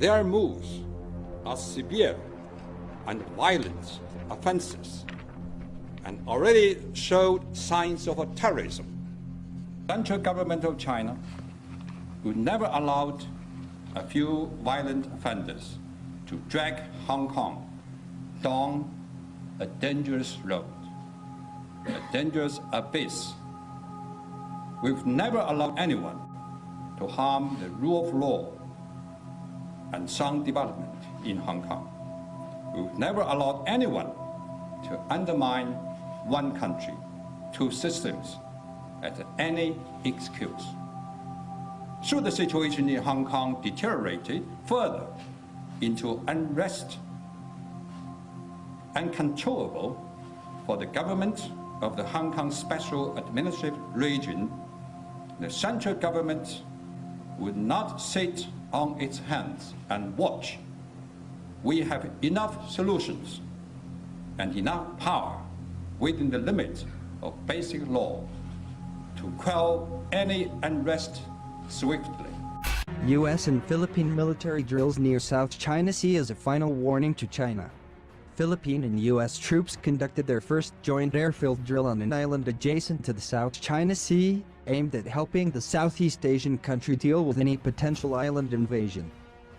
Their moves are severe and violent offenses and already showed signs of terrorism. Central government of China would never allow a few violent offenders to drag Hong Kong down a dangerous road, a dangerous abyss. We've never allowed anyone to harm the rule of law and sound development in Hong Kong. We've never allowed anyone to undermine one country, two systems at any excuse. Should the situation in Hong Kong deteriorated further into unrest uncontrollable for the government of the Hong Kong Special Administrative Region, the central government would not sit on its hands and watch. We have enough solutions and enough power within the limits of basic law to quell any unrest swiftly. U.S. and Philippine military drills near South China Sea as a final warning to China. Philippine and U.S. troops conducted their first joint airfield drill on an island adjacent to the South China Sea, aimed at helping the Southeast Asian country deal with any potential island invasion.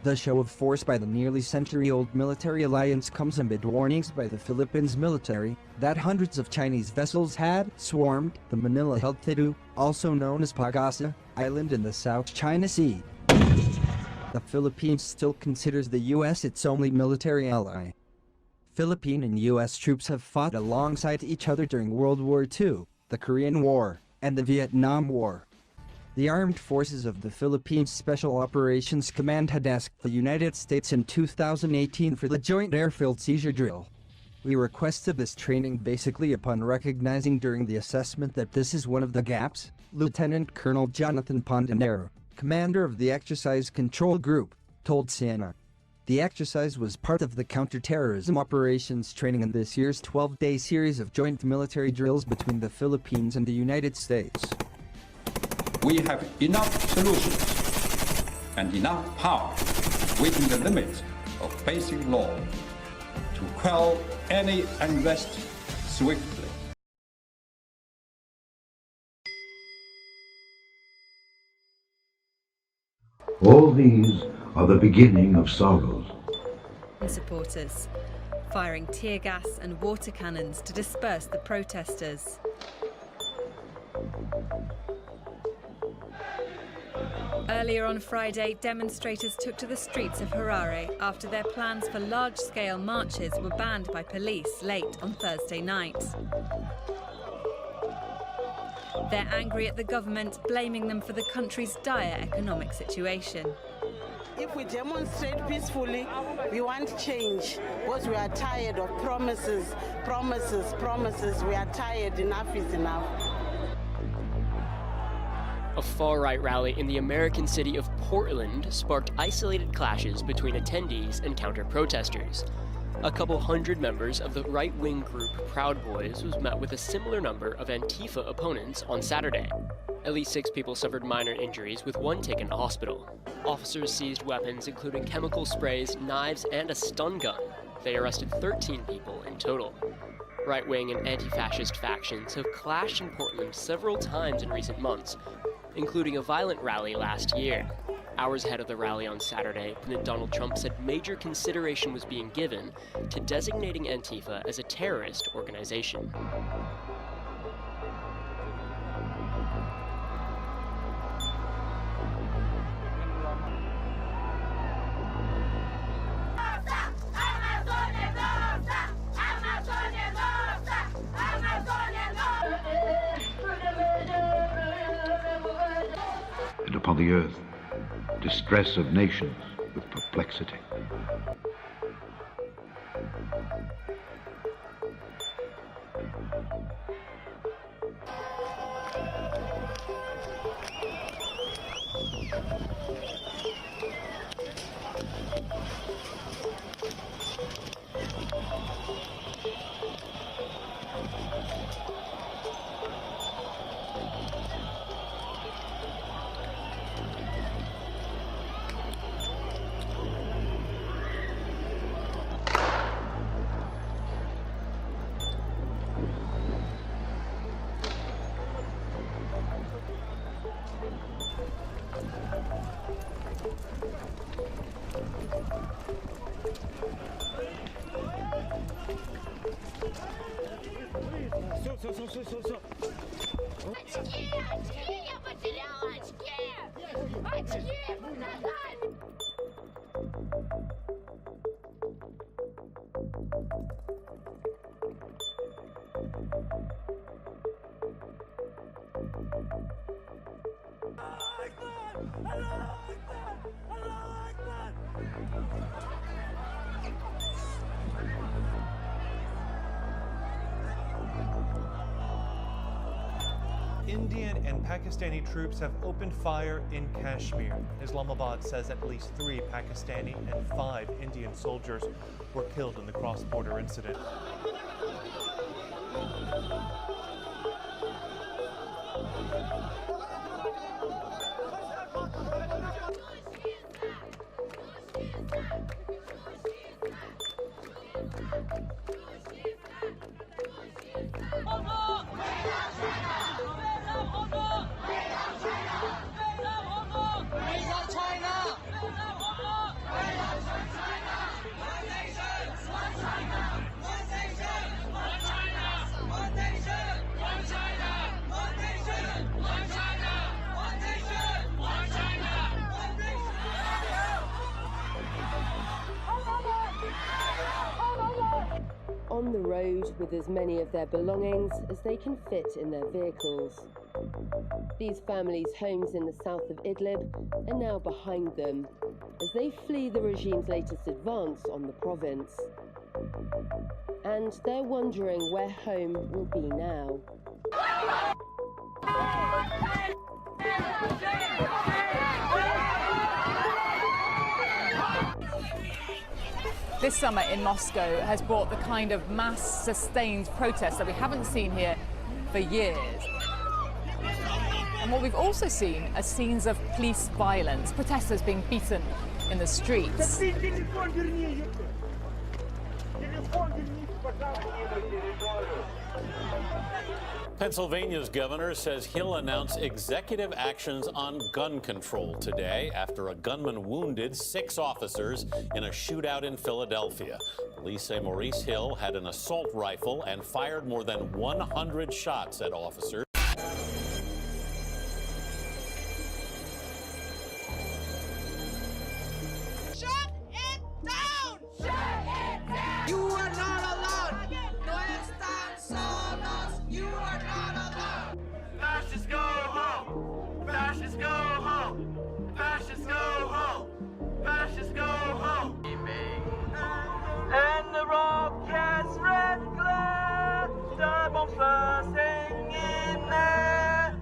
The show of force by the nearly century-old military alliance comes amid warnings by the Philippines military that hundreds of Chinese vessels had swarmed the Manila-held Thitu, also known as Pag-asa, island in the South China Sea. The Philippines still considers the U.S. its only military ally. Philippine and U.S. troops have fought alongside each other during World War II, the Korean War, and the Vietnam War. The Armed Forces of the Philippines Special Operations Command had asked the United States in 2018 for the joint airfield seizure drill. We requested this training basically upon recognizing during the assessment that this is one of the gaps, Lieutenant Colonel Jonathan Pondanero, commander of the Exercise Control Group, told CNN. The exercise was part of the counterterrorism operations training in this year's 12-day series of joint military drills between the Philippines and the United States. We have enough solutions and enough power within the limits of basic law to quell any unrest swiftly. All these are the beginning of sorrows. Supporters firing tear gas and water cannons to disperse the protesters. Earlier on Friday, demonstrators took to the streets of Harare after their plans for large-scale marches were banned by police late on Thursday night. They're angry at the government, blaming them for the country's dire economic situation. If we demonstrate peacefully, we want change, because we are tired of promises. We are tired. Enough is enough. A far-right rally in the American city of Portland sparked isolated clashes between attendees and counter-protesters. A couple hundred members of the right-wing group Proud Boys was met with a similar number of Antifa opponents on Saturday. At least 6 people suffered minor injuries, with one taken to hospital. Officers seized weapons including chemical sprays, knives, and a stun gun. They arrested 13 people in total. Right-wing and anti-fascist factions have clashed in Portland several times in recent months, including a violent rally last year. Hours ahead of the rally on Saturday, President Donald Trump said major consideration was being given to designating Antifa as a terrorist organization. And upon the earth, distress of nations with perplexity. Indian and Pakistani troops have opened fire in Kashmir. Islamabad says at least 3 Pakistani and 5 Indian soldiers were killed in the cross-border incident. On the road with as many of their belongings as they can fit in their vehicles. These families' homes in the south of Idlib are now behind them as they flee the regime's latest advance on the province. And they're wondering where home will be now. This summer in Moscow has brought the kind of mass sustained protest that we haven't seen here for years. And what we've also seen are scenes of police violence, protesters being beaten in the streets. Pennsylvania's governor says he'll announce executive actions on gun control today after a gunman wounded 6 officers in a shootout in Philadelphia. Police say Maurice Hill had an assault rifle and fired more than 100 shots at officers. Shut it down! Shut it down! You are not allowed! No están solos! You are not allowed! Fascists go home! Fascists go home! Fascists go home! Fascists go home! And the rockets red glare, the bombs bursting in there.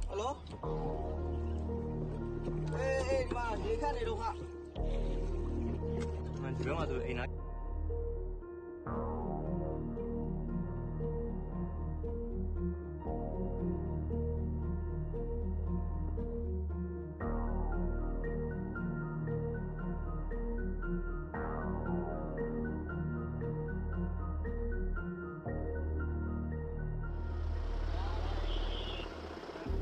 Hello?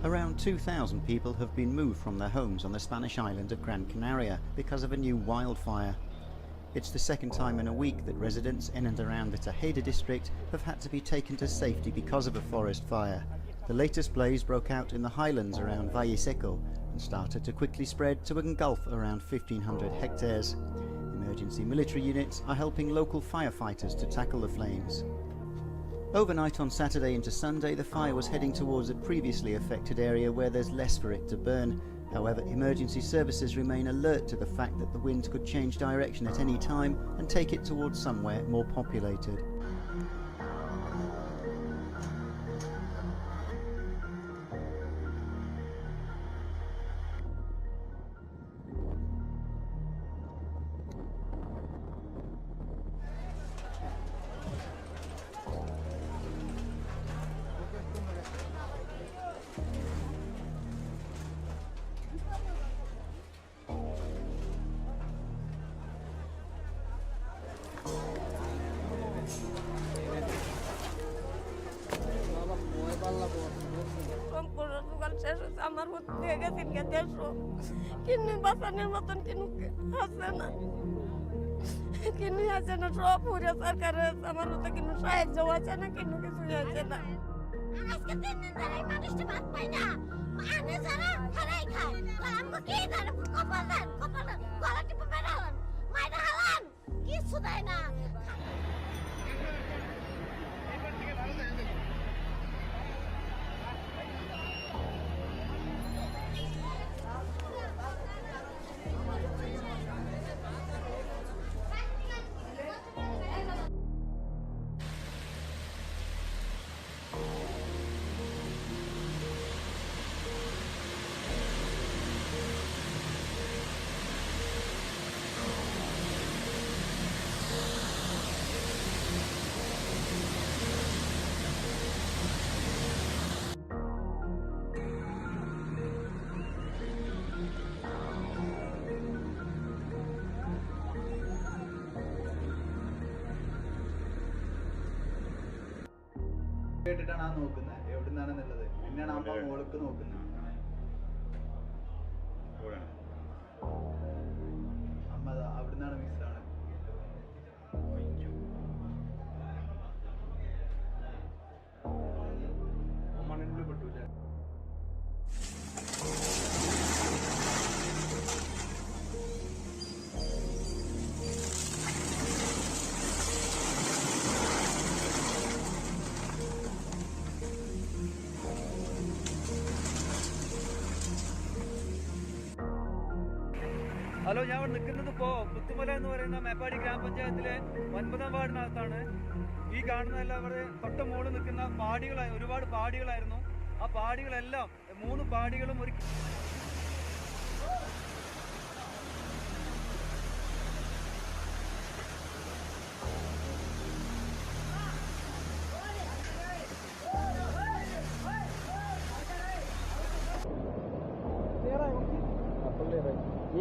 Around 2,000 people have been moved from their homes on the Spanish island of Gran Canaria because of a new wildfire. It's the second time in a week that residents in and around the Tejeda district have had to be taken to safety because of a forest fire. The latest blaze broke out in the highlands around Valle Seco and started to quickly spread to engulf around 1,500 hectares. Emergency military units are helping local firefighters to tackle the flames. Overnight on Saturday into Sunday, the fire was heading towards a previously affected area where there's less for it to burn. However, emergency services remain alert to the fact that the wind could change direction at any time and take it towards somewhere more populated. আমার মতো দিয়ে গেছেন কে 150 কিনে বাঁচানোর মতন কিনুকে আছে না কিনে আছে না সব পুরো সরকারের আমার মতো কিনু সাহায্য আছে না কিনু কিছু আছে না আজকে 3 দিন ধরে মানুষটা ভাত পায় না আনে যারা হারাই খায় আমগো কি জানে কপাল গলা টিপে বেড়ালাম মাইরা হালান কিছু দেয় না കേട്ടിട്ടാണ് ആ നോക്കുന്നത് എവിടെ നിന്നാണെന്നുള്ളത് പിന്നെയാണ് അമ്മ മോൾക്ക് നോക്കുന്നത് അമ്മ അവിടെ നിന്നാണ് മിസ്സാണ് മണ്ണിൽ പെട്ടൂല ഹലോ ഞാൻ ഇവിടെ നിൽക്കുന്നത് ഇപ്പോൾ പുത്തുമല എന്ന് പറയുന്ന മേപ്പാടി ഗ്രാമപഞ്ചായത്തിലെ 9ാം വാർഡിനകത്താണ്. ഈ കാണുന്നതെല്ലാം ഇവിടെ തൊട്ട് മുകളിൽ നിൽക്കുന്ന പാടികളായി ഒരുപാട് പാടികളായിരുന്നു. ആ പാടികളെല്ലാം 3 പാടികളും ഒരു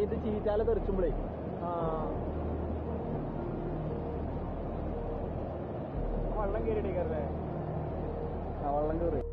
ഇത് ചീറ്റാല തെറിച്ചുമ്പോഴേ വെള്ളം കയറിയിട്ടേക്കല്ലേ വെള്ളം കയറി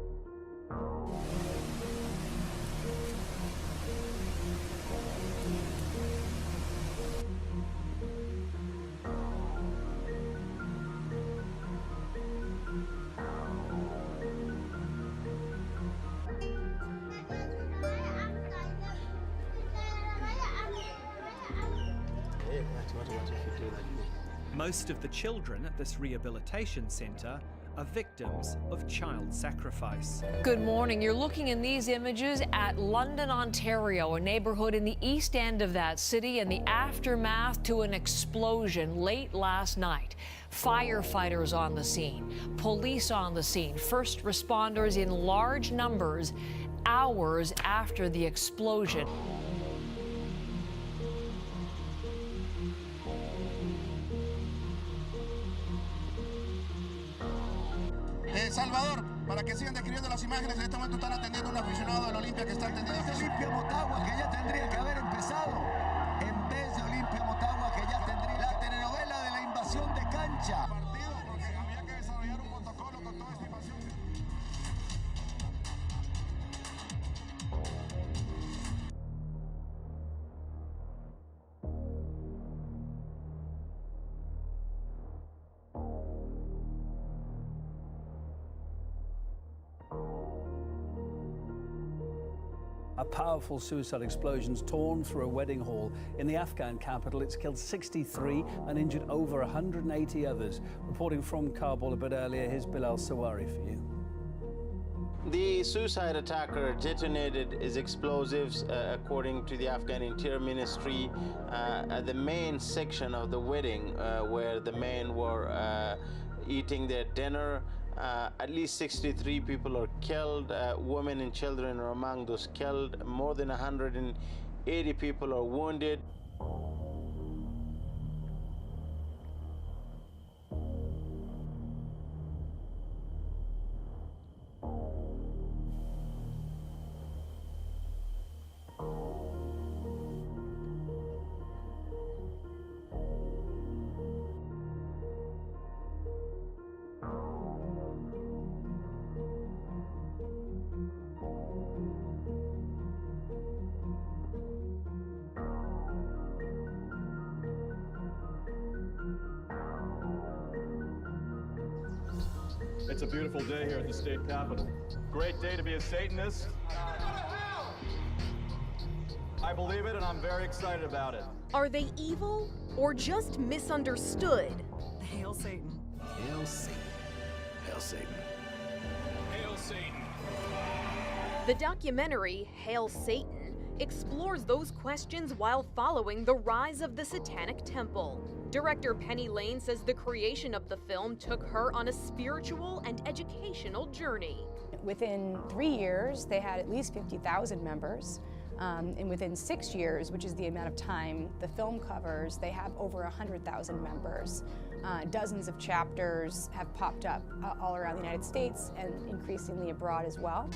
Most of the children at this rehabilitation centre are victims of child sacrifice. Good morning. You're looking in these images at London, Ontario, a neighbourhood in the east end of that city, and the aftermath to an explosion late last night. Firefighters on the scene, police on the scene, first responders in large numbers hours after the explosion. Salvador, para que sigan describiendo las imágenes, en este momento están atendiendo a un aficionado del Olimpia que está atendiendo. Olimpia Motagua, que ya tendría que haber empezado. En vez de Olimpia Motagua, que ya tendría la telenovela de la invasión de cancha. Partido, porque había que desarrollar un protocolo con toda esta invasión. A powerful suicide explosion's torn through a wedding hall in the Afghan capital. It's killed 63 and injured over 180 others. Reporting from Kabul a bit earlier, here's Bilal Sawari for you. The suicide attacker detonated his explosives, according to the Afghan Interior Ministry, at the main section of the wedding where the men were eating their dinner. At least 63 people are killed. Women and children are among those killed. More than 180 people are wounded. It's a beautiful day here at the state capitol. Great day to be a Satanist. I believe it, and I'm very excited about it. Are they evil or just misunderstood? Hail Satan. Hail Satan. Hail Satan. Hail Satan. The documentary, Hail Satan, explores those questions while following the rise of the Satanic Temple. Director Penny Lane says the creation of the film took her on a spiritual and educational journey. Within 3 years, they had at least 50,000 members. And within 6 years, which is the amount of time the film covers, they have over 100,000 members. Dozens of chapters have popped up all around the United States and increasingly abroad as well.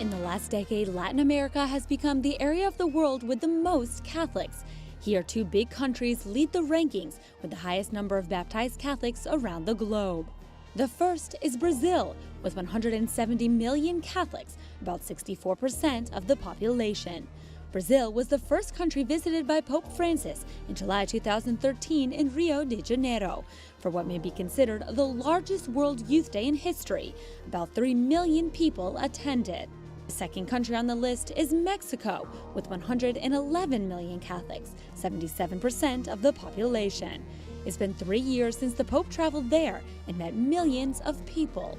In the last decade, Latin America has become the area of the world with the most Catholics. Here, 2 big countries lead the rankings with the highest number of baptized Catholics around the globe. The first is Brazil, with 170 million Catholics, about 64% of the population. Brazil was the first country visited by Pope Francis in July 2013 in Rio de Janeiro, for what may be considered the largest World Youth Day in history. About 3 million people attended. The second country on the list is Mexico, with 111 million Catholics, 77% of the population. It's been 3 years since the Pope traveled there and met millions of people.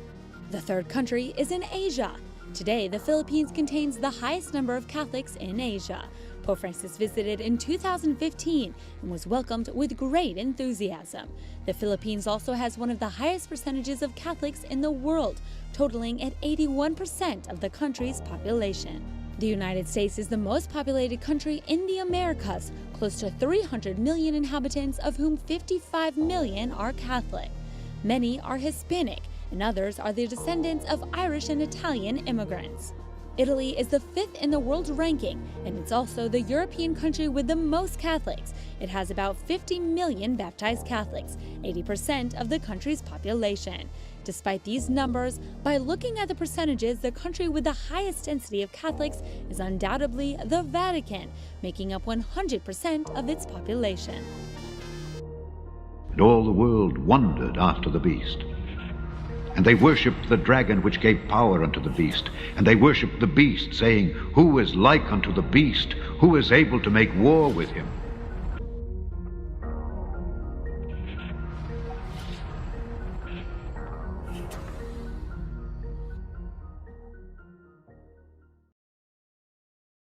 The third country is in Asia. Today, the Philippines contains the highest number of Catholics in Asia. Pope Francis visited in 2015 and was welcomed with great enthusiasm. The Philippines also has one of the highest percentages of Catholics in the world, totaling at 81% of the country's population. The United States is the most populated country in the Americas, close to 300 million inhabitants, of whom 55 million are Catholic. Many are Hispanic, and others are the descendants of Irish and Italian immigrants. Italy is the 5th in the world ranking, and it's also the European country with the most Catholics. It has about 50 million baptized Catholics, 80% of the country's population. Despite these numbers, by looking at the percentages, the country with the highest density of Catholics is undoubtedly the Vatican, making up 100% of its population. And all the world wondered after the beast. And they worshipped the dragon which gave power unto the beast. And they worshipped the beast, saying, Who is like unto the beast? Who is able to make war with him?